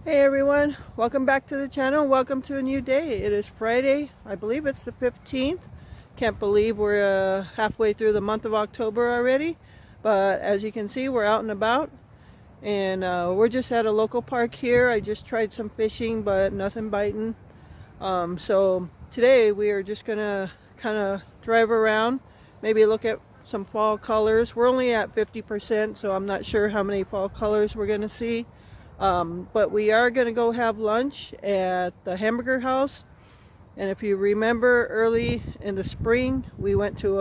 Hey everyone, welcome back to the channel. Welcome to a new day. It is Friday, I believe it's the 15th. Can't believe we're halfway through the month of October already. But as you can see, we're out and about. And we're just at a local park here. I just tried some fishing, but nothing biting. So today we are just gonna kind of drive around, maybe look at some fall colors. We're only at 50%, so I'm not sure how many fall colors we're gonna see. But we are going to go have lunch at the Hamburger house. And if you remember, early in the spring we went to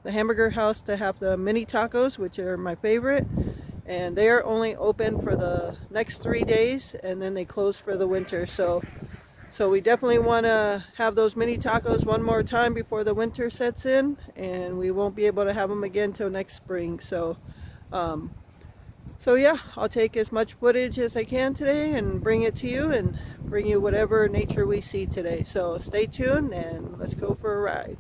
the Hamburger house to have the mini tacos, which are my favorite, and they are only open for the next 3 days and then they close for the winter. So we definitely want to have those mini tacos one more time before the winter sets in, and we won't be able to have them again till next spring. So yeah, I'll take as much footage as I can today and bring it to you, and bring you whatever nature we see today. So stay tuned and let's go for a ride.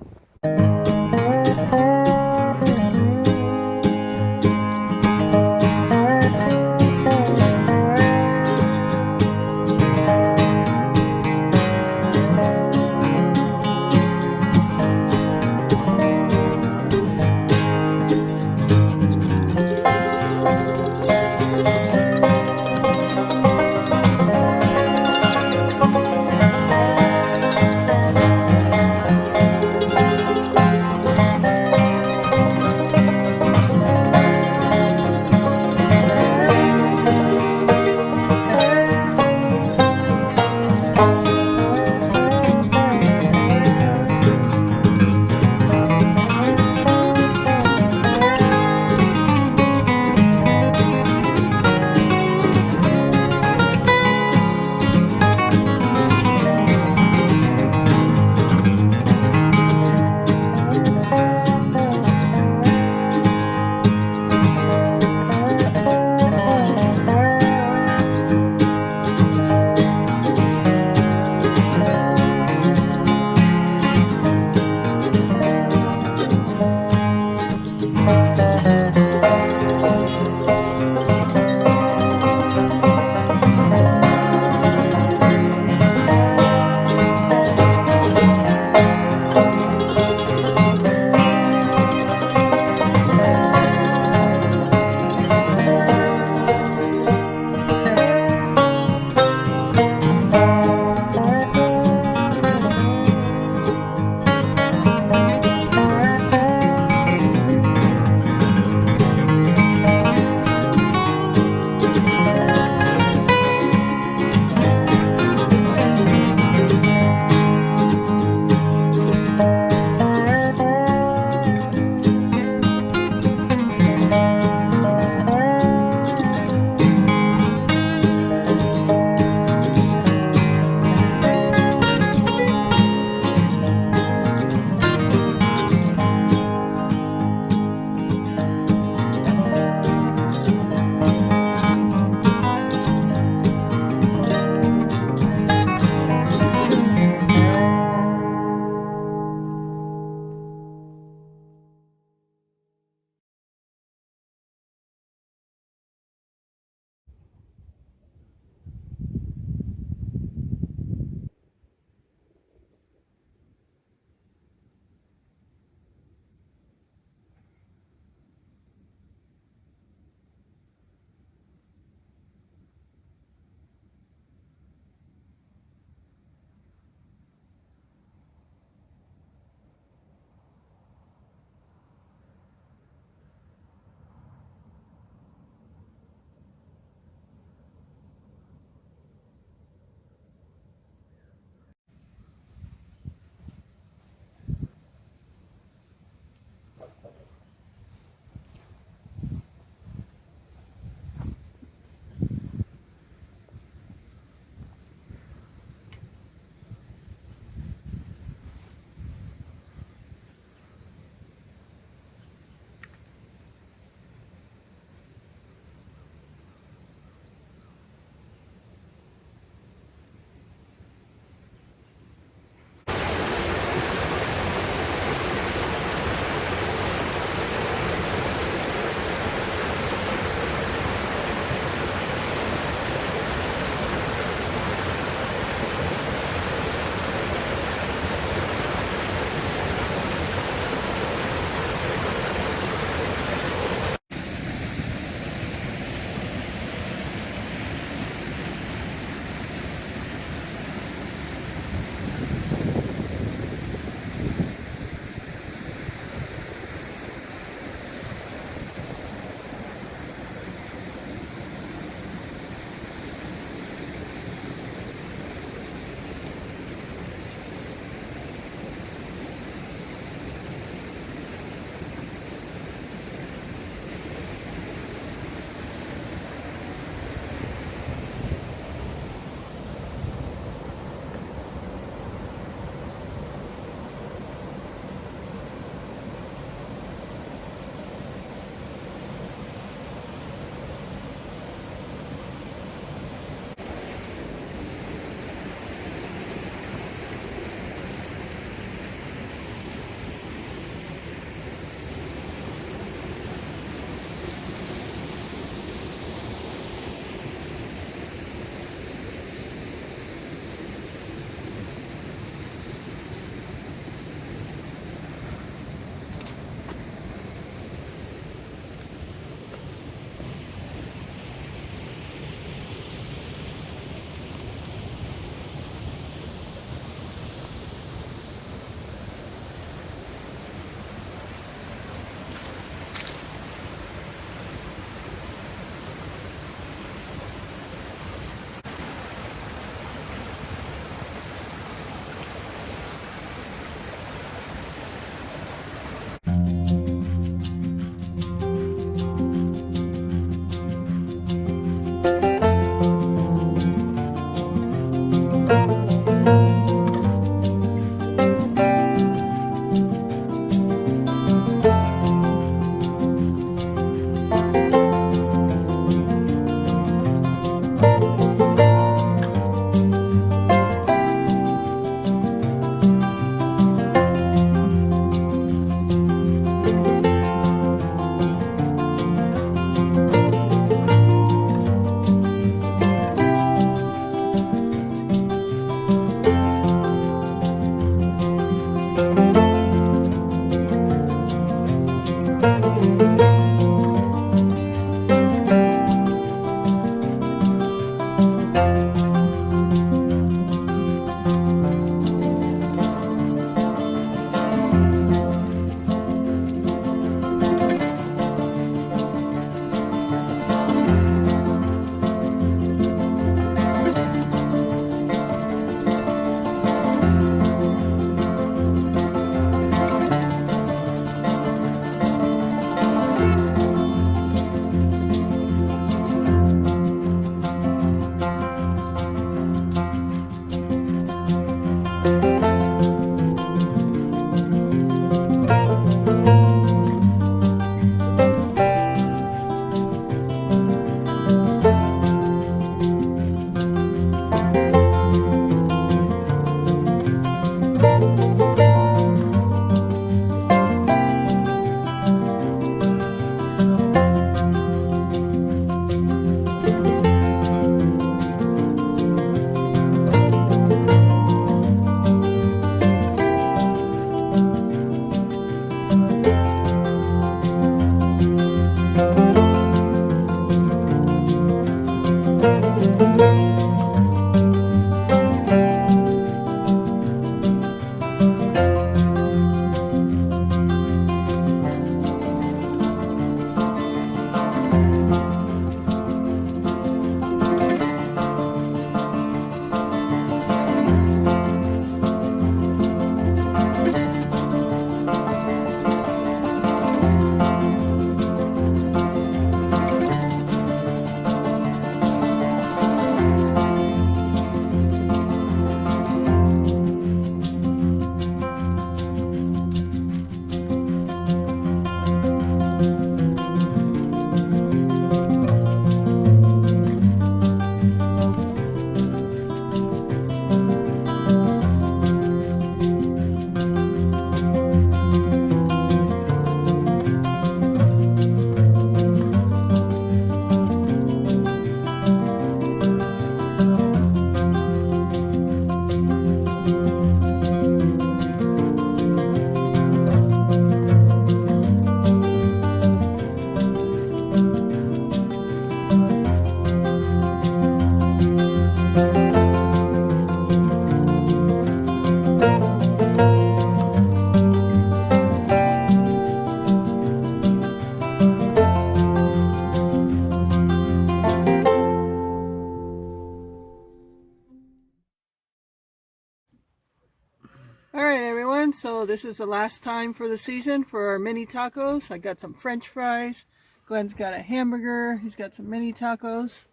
everyone. So this is the last time for the season for our mini tacos. I got some French fries. Glenn's got a hamburger. He's got some mini tacos.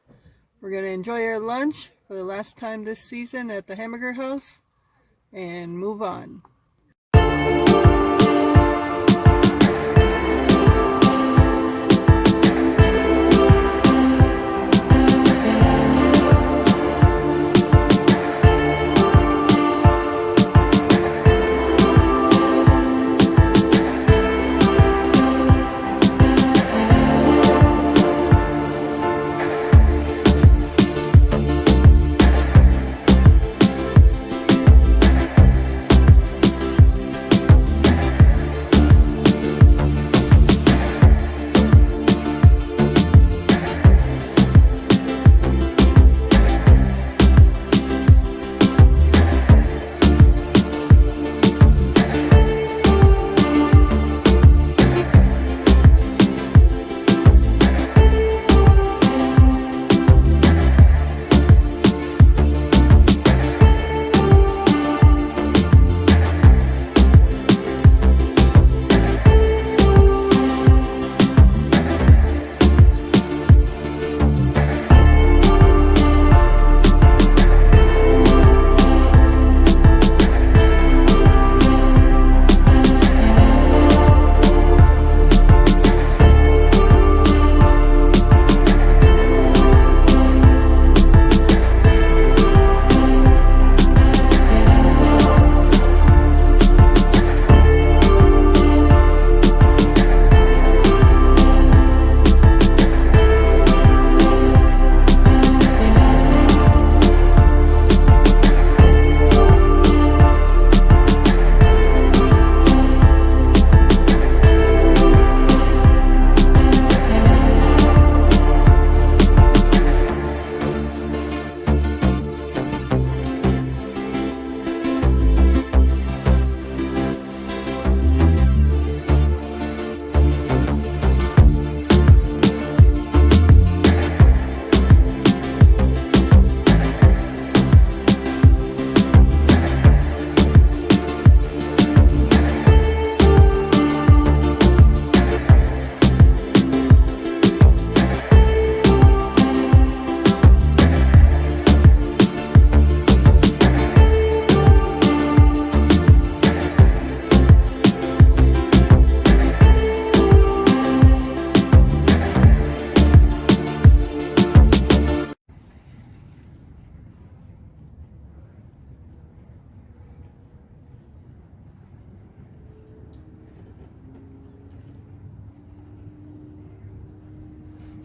We're going to enjoy our lunch for the last time this season at the Hamburger House and move on.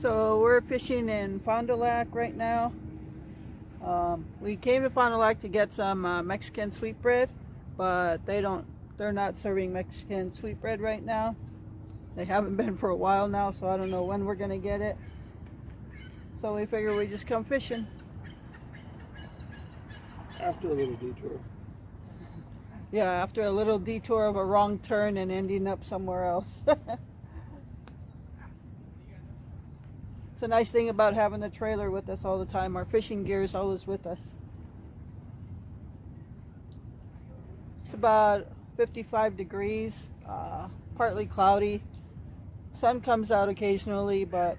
So we're fishing in Fond du Lac right now. We came to Fond du Lac to get some Mexican sweetbread, but they're not serving Mexican sweetbread right now. They haven't been for a while now, so I don't know when we're gonna get it. So we figure we just come fishing. After a little detour. Yeah, after a little detour of a wrong turn and ending up somewhere else. It's a nice thing about having the trailer with us all the time. Our fishing gear is always with us. It's about 55 degrees, partly cloudy. Sun comes out occasionally, but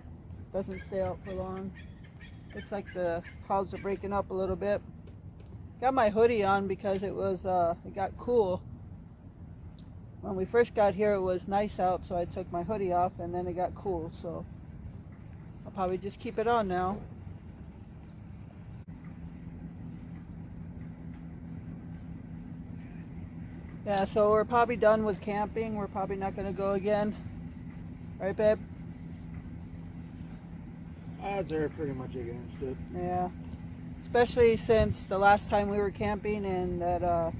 doesn't stay out for long. Looks like the clouds are breaking up a little bit. Got my hoodie on because it got cool. When we first got here, it was nice out, so I took my hoodie off, and then it got cool, so I'll probably just keep it on now. Yeah, so we're probably done with camping. We're probably not going to go again. Right, babe? Odds are pretty much against it. Yeah. Especially since the last time we were camping and that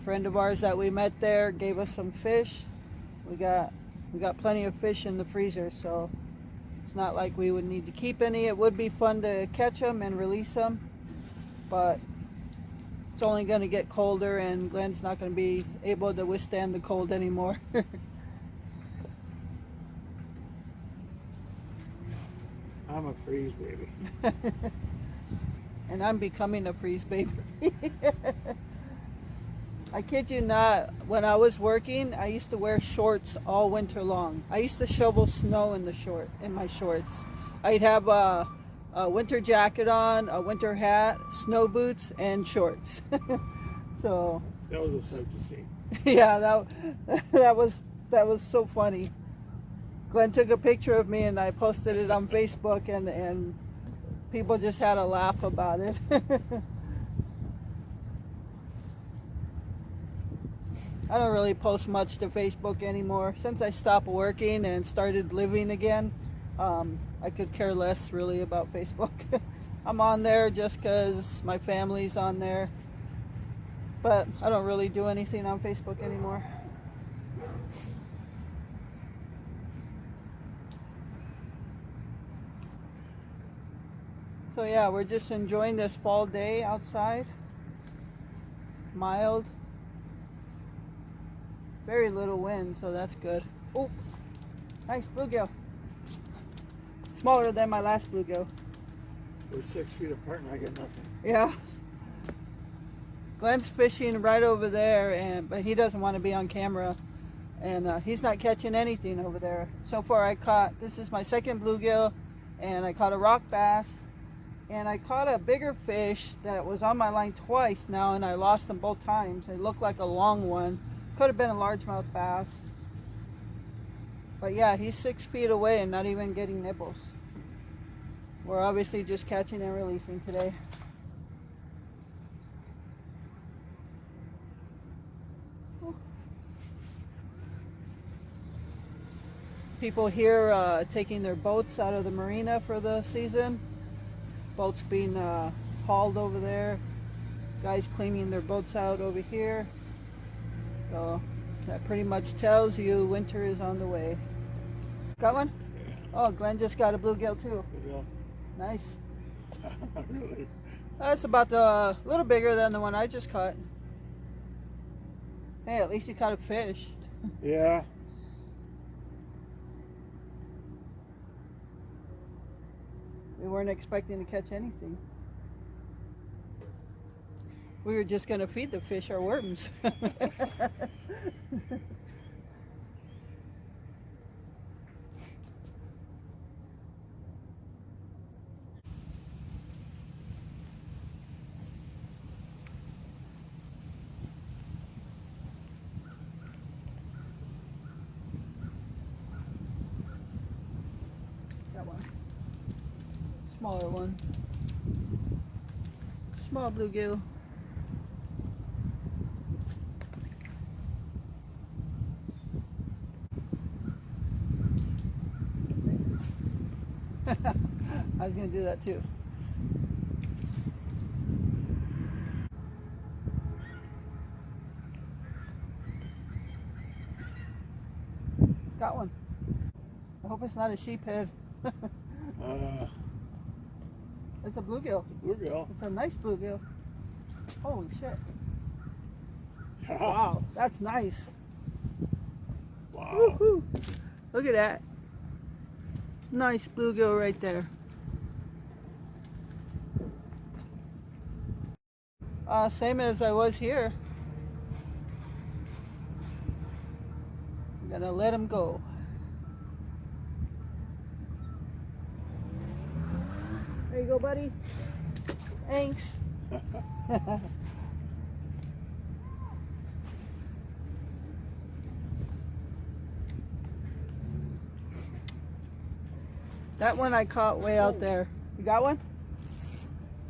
friend of ours that we met there gave us some fish. We got plenty of fish in the freezer, so it's not like we would need to keep any. It would be fun to catch them and release them, but it's only going to get colder, and Glenn's not going to be able to withstand the cold anymore. I'm a freeze baby. And I'm becoming a freeze baby. I kid you not, when I was working, I used to wear shorts all winter long. I used to shovel snow in my shorts. I'd have a winter jacket on, a winter hat, snow boots, and shorts. So That was a sight to see. yeah, that was so funny. Glenn took a picture of me and I posted it on Facebook, and people just had a laugh about it. I don't really post much to Facebook anymore. Since I stopped working and started living again, I could care less really about Facebook. I'm on there just because my family's on there, but I don't really do anything on Facebook anymore. So yeah, we're just enjoying this fall day outside. Mild. Very little wind, so that's good. Oh, nice bluegill. Smaller than my last bluegill. We're 6 feet apart and I get nothing. Yeah. Glenn's fishing right over there, but he doesn't want to be on camera. And he's not catching anything over there. So far this is my second bluegill, and I caught a rock bass. And I caught a bigger fish that was on my line twice now, and I lost them both times. It looked like a long one. Could have been a largemouth bass. But yeah, he's 6 feet away and not even getting nibbles. We're obviously just catching and releasing today. People here taking their boats out of the marina for the season. Boats being hauled over there. Guys cleaning their boats out over here. So that pretty much tells you winter is on the way. Got one? Yeah. Oh, Glenn just got a bluegill too. Bluegill. Nice. Really? That's about a little bigger than the one I just caught. Hey, at least you caught a fish. Yeah. We weren't expecting to catch anything. We were just going to feed the fish our worms. Got one. Smaller one. Small bluegill. I was going to do that too. Got one. I hope it's not a sheephead. It's a bluegill. Bluegill. It's a nice bluegill. Holy shit. Yeah. Wow, that's nice. Wow. Woohoo. Look at that. Nice bluegill right there. Same as I was here. I'm gonna let him go. There you go, buddy. Thanks. That one I caught way out there. You got one?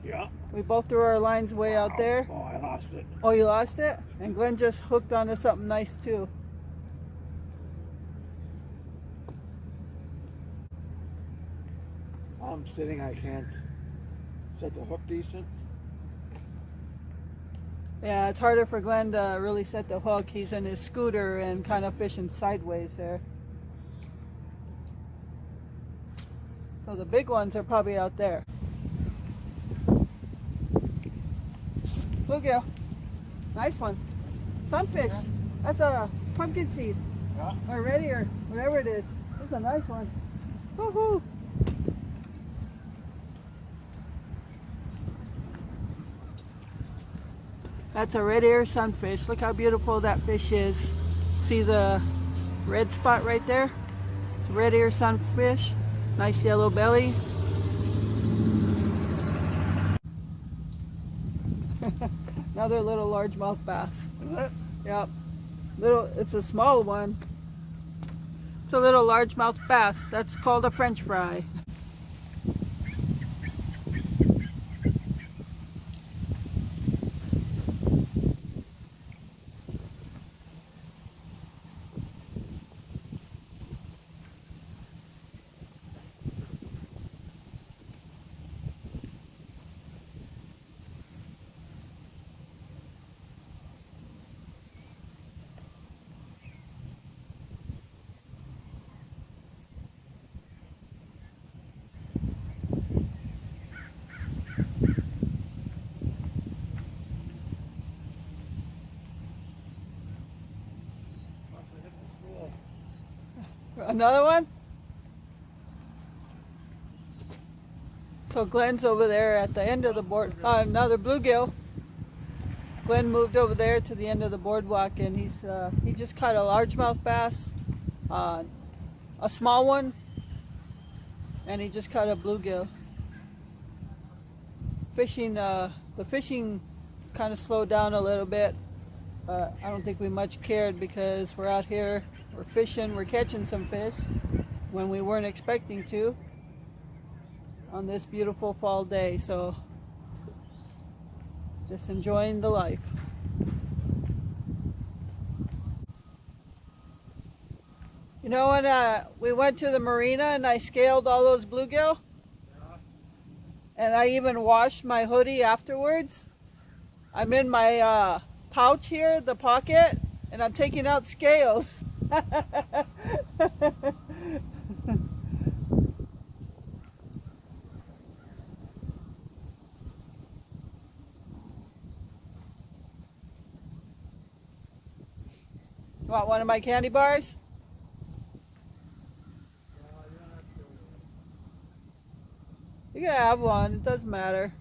Yeah. We both threw our lines way out there. Oh, I lost it. Oh, you lost it? And Glenn just hooked onto something nice too. I'm sitting, I can't set the hook decent. Yeah, it's harder for Glenn to really set the hook. He's in his scooter and kind of fishing sideways there. So the big ones are probably out there. Bluegill. Nice one. Sunfish. That's a pumpkin seed. Yeah. Or ready or whatever it is. That's a nice one. Woohoo! That's a red ear sunfish. Look how beautiful that fish is. See the red spot right there? It's a red ear sunfish. Nice yellow belly. Another little largemouth bass. Yep. It's a small one. It's a little largemouth bass. That's called a French fry. Another one? So Glenn's over there at the end of the board. Another bluegill. Glenn moved over there to the end of the boardwalk, and he just caught a largemouth bass, a small one, and he just caught a bluegill. The fishing kind of slowed down a little bit. I don't think we much cared because we're out here, we're fishing, we're catching some fish when we weren't expecting to on this beautiful fall day. So just enjoying the life. You know when we went to the marina and I scaled all those bluegill? And I even washed my hoodie afterwards. I'm in my pouch here, the pocket, and I'm taking out scales. Want one of my candy bars? You can have one, it doesn't matter.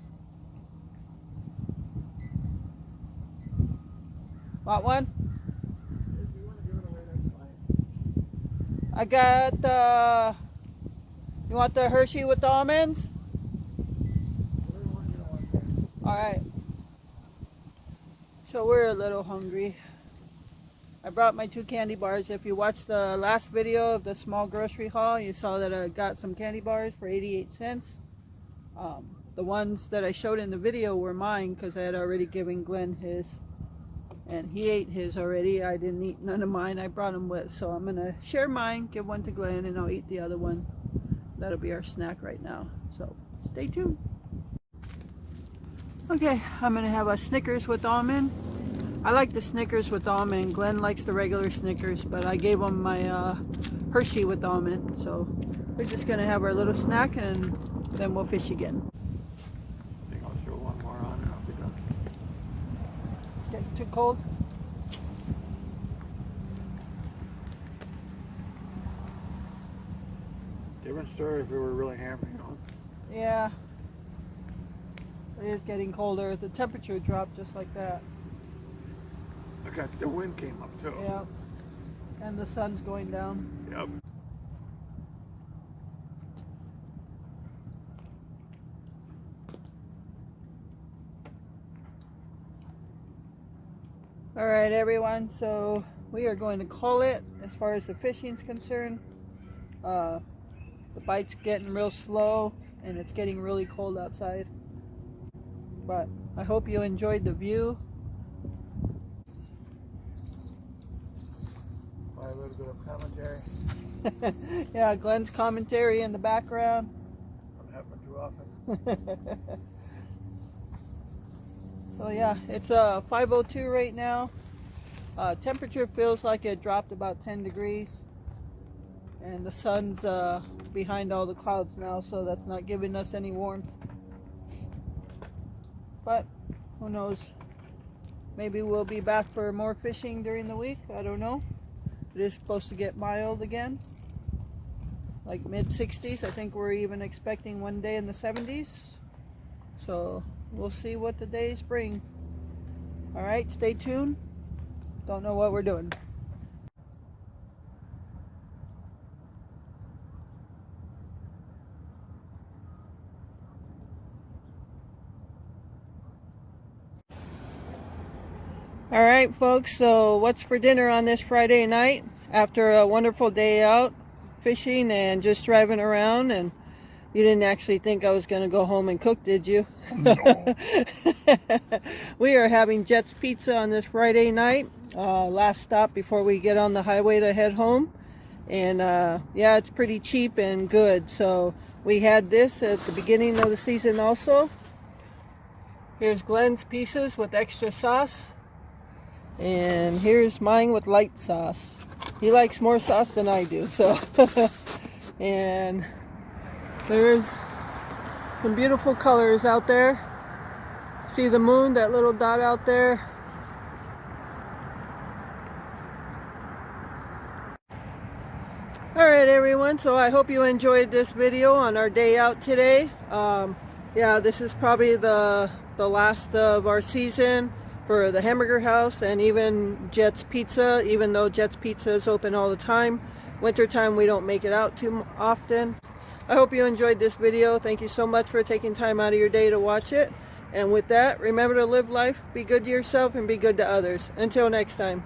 Want one? I got the, you want the Hershey with the almonds? Alright. So we're a little hungry. I brought my 2 candy bars. If you watched the last video of the small grocery haul, you saw that I got some candy bars for 88 cents. The ones that I showed in the video were mine because I had already given Glenn his. And he ate his already. I didn't eat none of mine. I brought him with. So I'm going to share mine, give one to Glenn, and I'll eat the other one. That'll be our snack right now. So stay tuned. Okay, I'm going to have a Snickers with almond. I like the Snickers with almond. Glenn likes the regular Snickers, but I gave him my Hershey with almond. So we're just going to have our little snack and then we'll fish again. I think I'll throw one more on and I'll be done. Getting too cold? Different story if we were really hammering on. Yeah. It is getting colder. The temperature dropped just like that. Look at the wind came up too. Yeah. And the sun's going down. Yep. All right, everyone. So we are going to call it as far as the fishing's concerned. The bite's getting real slow and it's getting really cold outside. But I hope you enjoyed the view. A little bit of commentary. Yeah, Glenn's commentary in the background. Don't happen too often. So yeah, it's 5:02 right now. Temperature feels like it dropped about 10 degrees. And the sun's behind all the clouds now, so that's not giving us any warmth. But who knows? Maybe we'll be back for more fishing during the week. I don't know. It is supposed to get mild again, like mid-60s. I think we're even expecting one day in the 70s. So we'll see what the days bring. All right, stay tuned. Don't know what we're doing. All right, folks, so what's for dinner on this Friday night after a wonderful day out fishing and just driving around? And you didn't actually think I was going to go home and cook, did you? No. We are having Jet's Pizza on this Friday night, last stop before we get on the highway to head home. And yeah, it's pretty cheap and good. So we had this at the beginning of the season also. Here's Glenn's pieces with extra sauce. And here's mine with light sauce. He likes more sauce than I do, so. And there's some beautiful colors out there. See the moon, that little dot out there? Alright everyone, so I hope you enjoyed this video on our day out today. Yeah, this is probably the last of our season for the Hamburger House and even Jet's Pizza, even though Jet's Pizza is open all the time. Wintertime we don't make it out too often. I hope you enjoyed this video. Thank you so much for taking time out of your day to watch it. And with that, remember to live life, be good to yourself, and be good to others. Until next time.